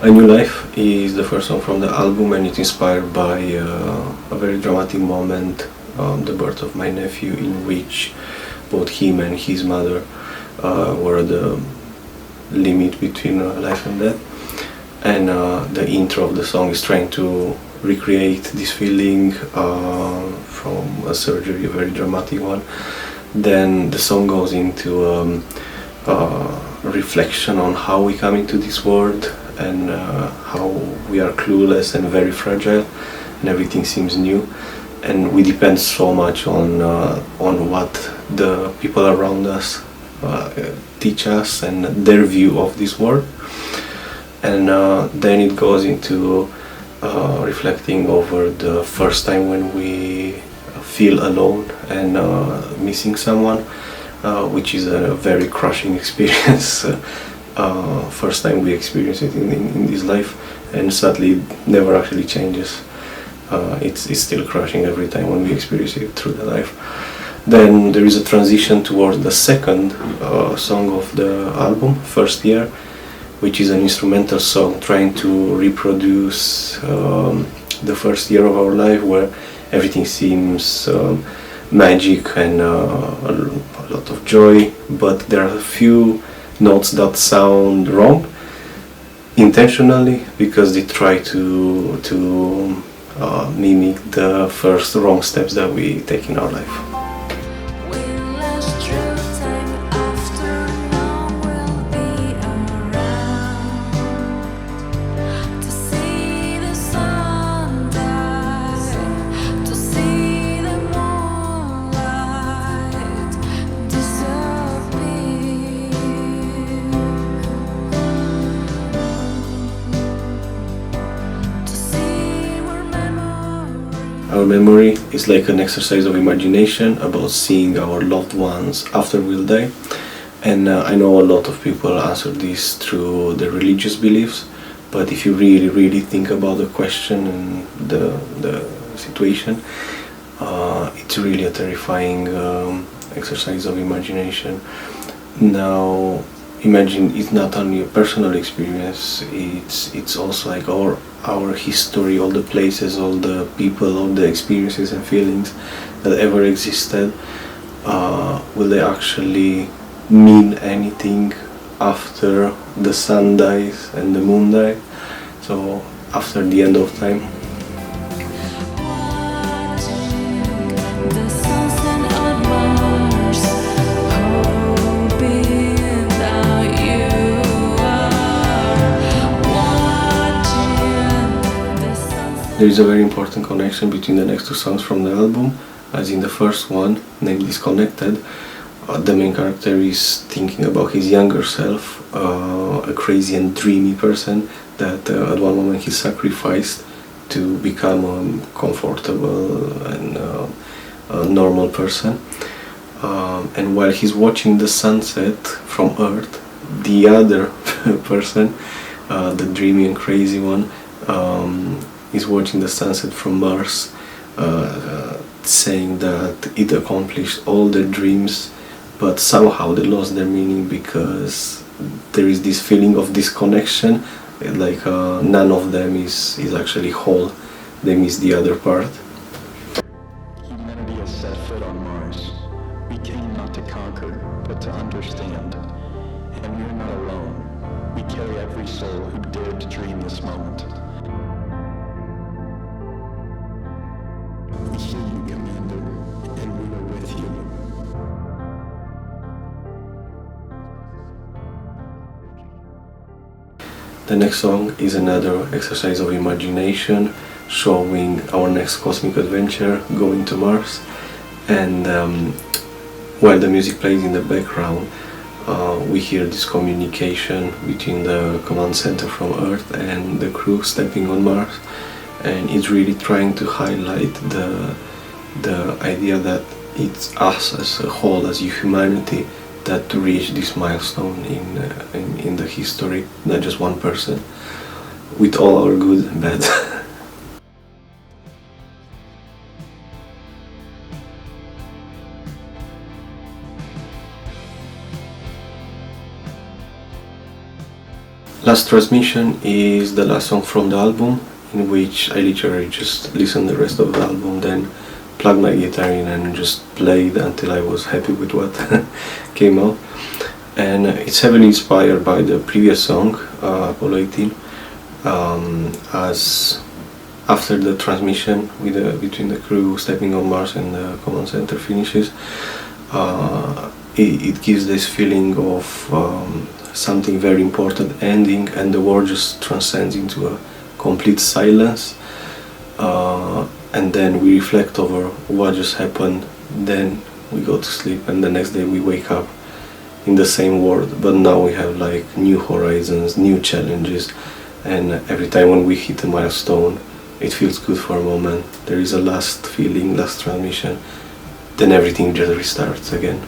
A New Life is the first song from the album, and it's inspired by a very dramatic moment, the birth of my nephew, in which both him and his mother were the limit between life and death. And the intro of the song is trying to recreate this feeling from a surgery, a very dramatic one. Then the song goes into reflection on how we come into this world and how we are clueless and very fragile, and everything seems new, and we depend so much on what the people around us teach us and their view of this world. And then it goes into reflecting over the first time when we feel alone and missing someone, which is a very crushing experience. First time we experience it in this life, and sadly it never actually changes. It's still crushing every time when we experience it through the life. Then there is a transition towards the second song of the album, First Year, which is an instrumental song trying to reproduce the first year of our life, where everything seems magic and a lot of joy, but there are a few notes that sound wrong intentionally, because they try to mimic the first wrong steps that we take in our life. Our memory is like an exercise of imagination about seeing our loved ones after we'll die. And I know a lot of people answer this through their religious beliefs, but if you really think about the question and the situation, it's really a terrifying exercise of imagination. Now, imagine it's not only a personal experience, it's also like our history, all the places, all the people, all the experiences and feelings that ever existed. Will they actually mean anything after the sun dies and the moon dies? So after the end of time. There is a very important connection between the next two songs from the album, as in the first one, named Disconnected. The main character is thinking about his younger self, a crazy and dreamy person that at one moment he sacrificed to become a comfortable and a normal person. And while he's watching the sunset from Earth, the other person, the dreamy and crazy one, is watching the sunset from Mars, saying that it accomplished all their dreams, but somehow they lost their meaning because there is this feeling of disconnection, like none of them is actually whole, they miss the other part. Humanity has set foot on Mars. We came not to conquer, but to understand. And we are not alone. We carry every soul who dared to dream this moment. We hear you, Commander, and we are with you. The next song is another exercise of imagination, showing our next cosmic adventure, going to Mars. And while the music plays in the background, we hear this communication between the command center from Earth and the crew stepping on Mars. And it's really trying to highlight the idea that it's us as a whole, as humanity, that to reach this milestone in the history, not just one person, with all our good and bad. Last Transmission is the last song from the album, in which I literally just listened the rest of the album, then plugged my guitar in and just played until I was happy with what came out. And it's heavily inspired by the previous song, Apollo 18, as after the transmission between the crew stepping on Mars and the command center finishes, it gives this feeling of something very important ending, and the world just transcends into a complete silence, and then we reflect over what just happened, then we go to sleep, and the next day we wake up in the same world, but now we have like new horizons, new challenges, and every time when we hit a milestone it feels good for a moment. There is a last feeling, last transmission, then everything just restarts again.